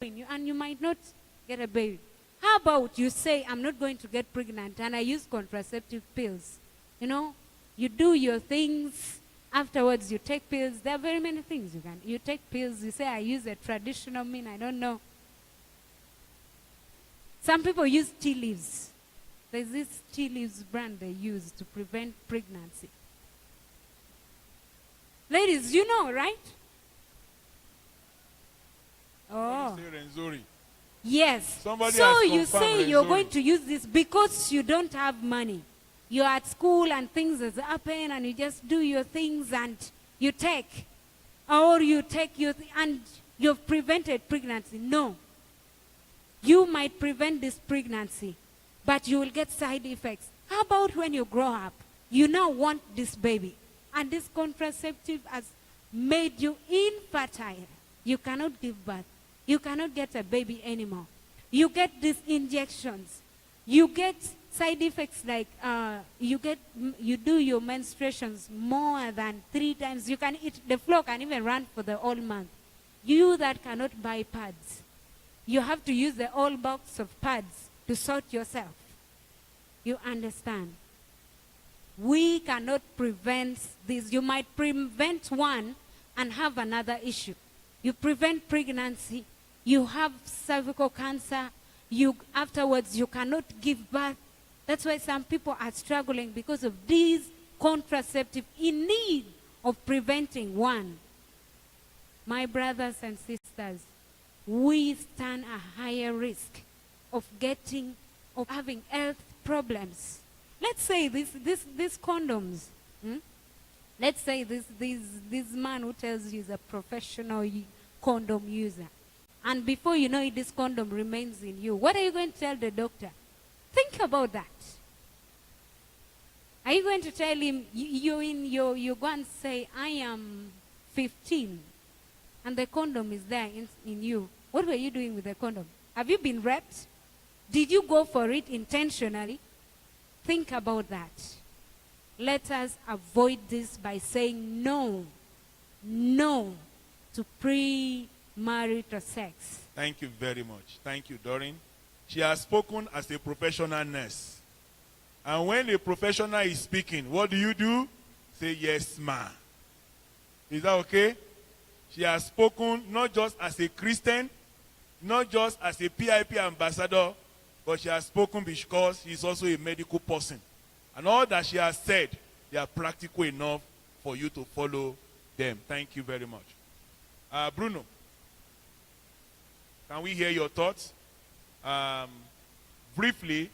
in you, and you might not get a baby. How about you say, I'm not going to get pregnant, and I use contraceptive pills? You know, you do your things, afterwards you take pills. There are very many things you can. You take pills, you say, I use a traditional mean, I don't know. Some people use tea leaves. There's this tea leaves brand they use to prevent pregnancy. Ladies, you know, right? Oh. Yes. So you say you're going to use this because you don't have money. You're at school and things has happened and you just do your things and you take. Or you take and you've prevented pregnancy. No. You might prevent this pregnancy, but you will get side effects. How about when you grow up? You now want this baby. And this contraceptive has made you infertile. You cannot give birth. You cannot get a baby anymore. You get these injections. You get side effects like you do your menstruations more than 3 times. You can eat, the floor can even run for the whole month. You that cannot buy pads, you have to use the whole box of pads to sort yourself. You understand? We cannot prevent this. You might prevent one and have another issue. You prevent pregnancy. You have cervical cancer. Afterwards, you cannot give birth. That's why some people are struggling because of these contraceptive in need of preventing one. My brothers and sisters, we stand a higher risk of having health problems. Let's say these condoms. Let's say this man who tells you he's a professional condom user. And before you know it, this condom remains in you. What are you going to tell the doctor? Think about that. Are you going to tell him, you go and say, I am 15, and the condom is there in you. What were you doing with the condom? Have you been raped? Did you go for it intentionally? Think about that. Let us avoid this by saying no to premarital sex. Thank you very much. Thank you, Doreen. She has spoken as a professional nurse. And when a professional is speaking, what do? Say, yes, ma. Is that okay? She has spoken not just as a Christian, not just as a PIP ambassador, but she has spoken because she is also a medical person. And all that she has said, they are practical enough for you to follow them. Thank you very much. Bruno, can we hear your thoughts? Briefly,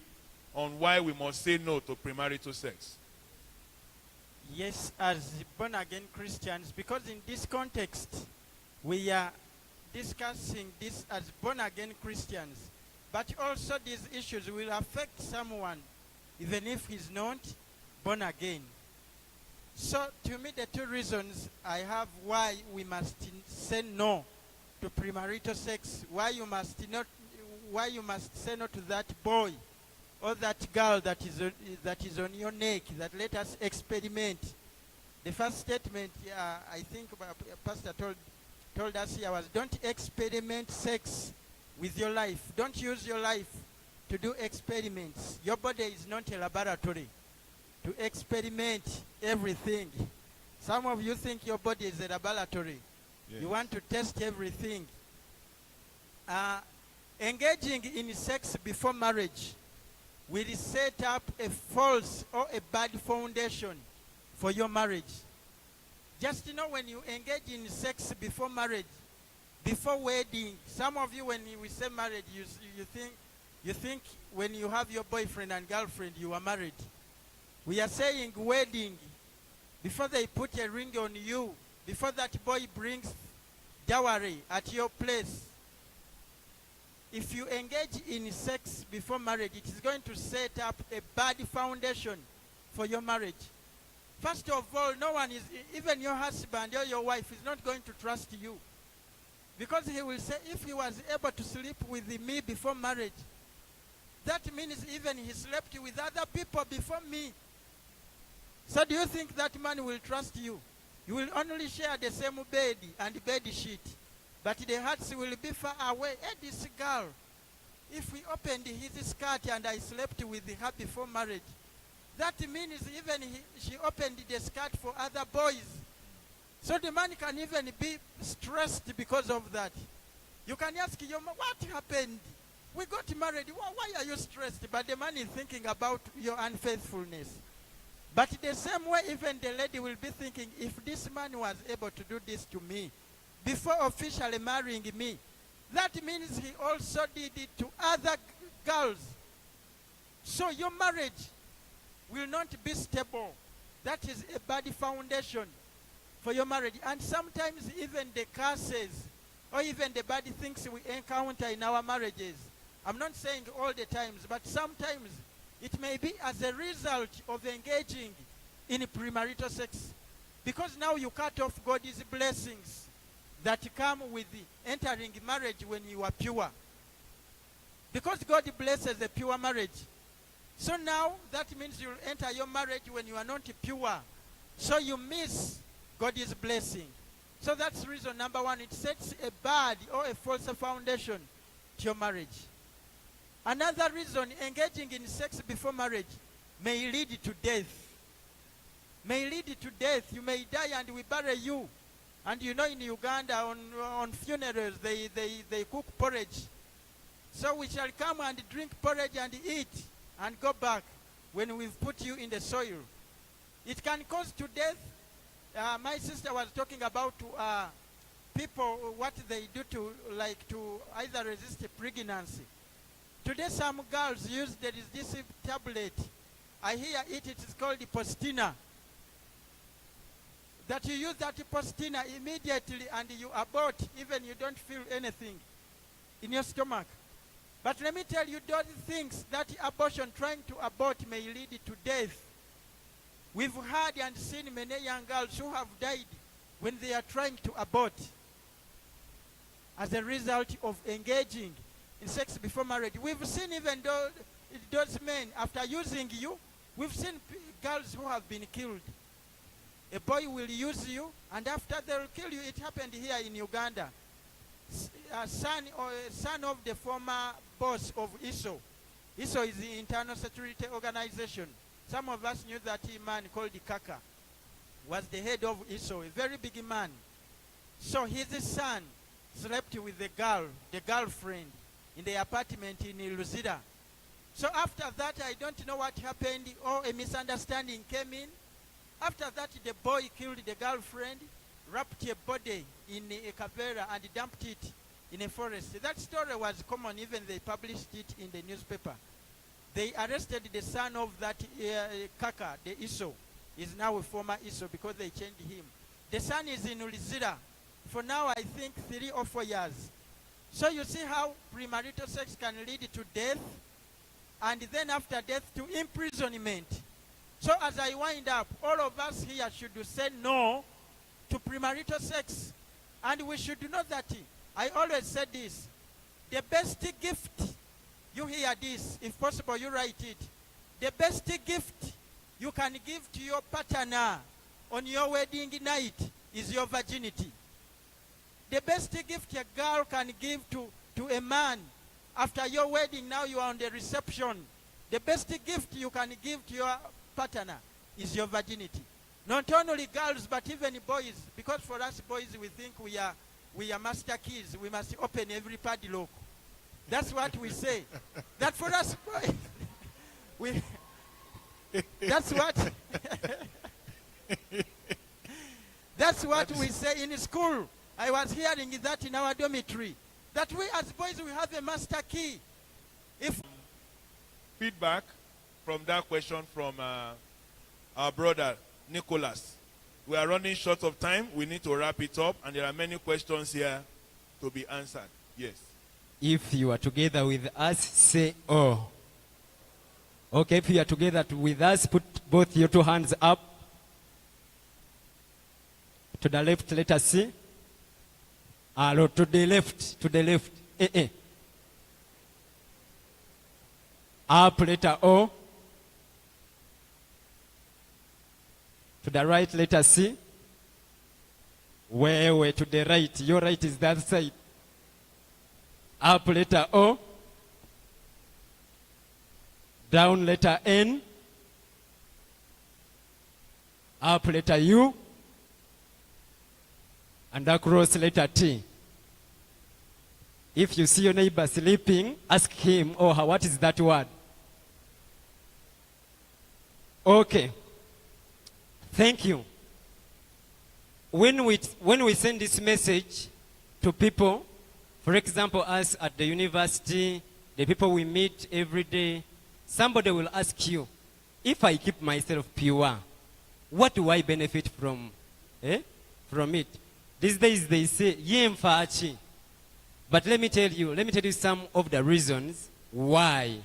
on why we must say no to premarital sex. Yes, as born-again Christians, because in this context, we are discussing this as born-again Christians, but also these issues will affect someone, even if he's not born again. So, to me, the 2 reasons I have why we must say no to premarital sex, why you must say no to that boy or that girl that is on your neck, that let us experiment. The first statement, I think Pastor told us here was, don't experiment sex with your life. Don't use your life to do experiments. Your body is not a laboratory to experiment everything. Some of you think your body is a laboratory. Yes. You want to test everything. Engaging in sex before marriage will set up a false or a bad foundation for your marriage. Just when you engage in sex before marriage, before wedding, some of you, when we say marriage, you think when you have your boyfriend and girlfriend, you are married. We are saying wedding, before they put a ring on you, before that boy brings dowry at your place. If you engage in sex before marriage, it is going to set up a bad foundation for your marriage. First of all, no one is, even your husband or your wife is not going to trust you. Because he will say, if he was able to sleep with me before marriage, that means even he slept with other people before me. So do you think that man will trust you? You will only share the same bed and bed sheet. but the hearts will be far away. Hey, this girl, if we opened his skirt and I slept with her before marriage, that means even she opened the skirt for other boys. So the man can even be stressed because of that. You can ask your man, what happened? We got married. Why are you stressed? But the man is thinking about your unfaithfulness. But the same way, even the lady will be thinking, if this man was able to do this to me before officially marrying me, that means he also did it to other girls. So your marriage will not be stable. That is a bad foundation for your marriage. And sometimes even the curses or even the bad things we encounter in our marriages, I'm not saying all the times, but sometimes it may be as a result of engaging in premarital sex. Because now you cut off God's blessings that come with entering marriage when you are pure. Because God blesses a pure marriage. So now that means you'll enter your marriage when you are not pure. So you miss God's blessing. So that's reason number one. It sets a bad or a false foundation to your marriage. Another reason, engaging in sex before marriage may lead to death. May lead to death. You may die and we bury you. And you know in Uganda on funerals they cook porridge. So we shall come and drink porridge and eat and go back when we've put you in the soil. It can cause to death. My sister was talking about people, what they do to either resist pregnancy. Today some girls use, there is this tablet. I hear it is called the Postina. That you use that Postina immediately and you abort, even you don't feel anything in your stomach. But let me tell you, those things, that abortion, trying to abort, may lead to death. We've heard and seen many young girls who have died when they are trying to abort as a result of engaging in sex before marriage. We've seen even those men, after using you, we've seen girls who have been killed. A boy will use you, and after they'll kill you. It happened here in Uganda. Son of the former boss of ISO. ISO is the Internal Security Organization. Some of us knew that man called the Kaka was the head of ISO, a very big man. So his son slept with the girlfriend, in the apartment in Luzira. So after that, I don't know what happened, or a misunderstanding came in. After that, the boy killed the girlfriend, wrapped a body in a cavera and dumped it in a forest. That story was common, even they published it in the newspaper. They arrested the son of that Kaka, the Iso. He's now a former Iso because they changed him. The son is in Ulizira for now, I think, 3 or 4 years. So you see how premarital sex can lead to death, and then after death to imprisonment. So as I wind up, all of us here should say no to premarital sex. And we should know that, I always said this, the best gift, you hear this, if possible you write it, the best gift you can give to your partner on your wedding night is your virginity. The best gift a girl can give to a man after your wedding, now you are on the reception, the best gift you can give to your partner is your virginity. Not only girls, but even boys, because for us boys, we think we are master keys. We must open every padlock. That's what we say. That for us boys, that's what we say in school. I was hearing that in our dormitory, that we as boys, we have a master key. If feedback from that question from our brother Nicholas. We are running short of time. We need to wrap it up, and there are many questions here to be answered. Yes. If you are together with us, say oh. Okay, if you are together with us, put both your 2 hands up. To the left, let us see. To the left. Up, letter O. To the right, letter C. Where to the right. Your right is that side. Up letter O. Down letter N. Up letter U. And across letter T. If you see your neighbor sleeping, ask him or her, what is that word? Okay. Thank you. When we send this message to people, for example, us at the university, the people we meet every day, somebody will ask you, if I keep myself pure, what do I benefit from? From it? These days they say, Yemfachi. But let me tell you some of the reasons why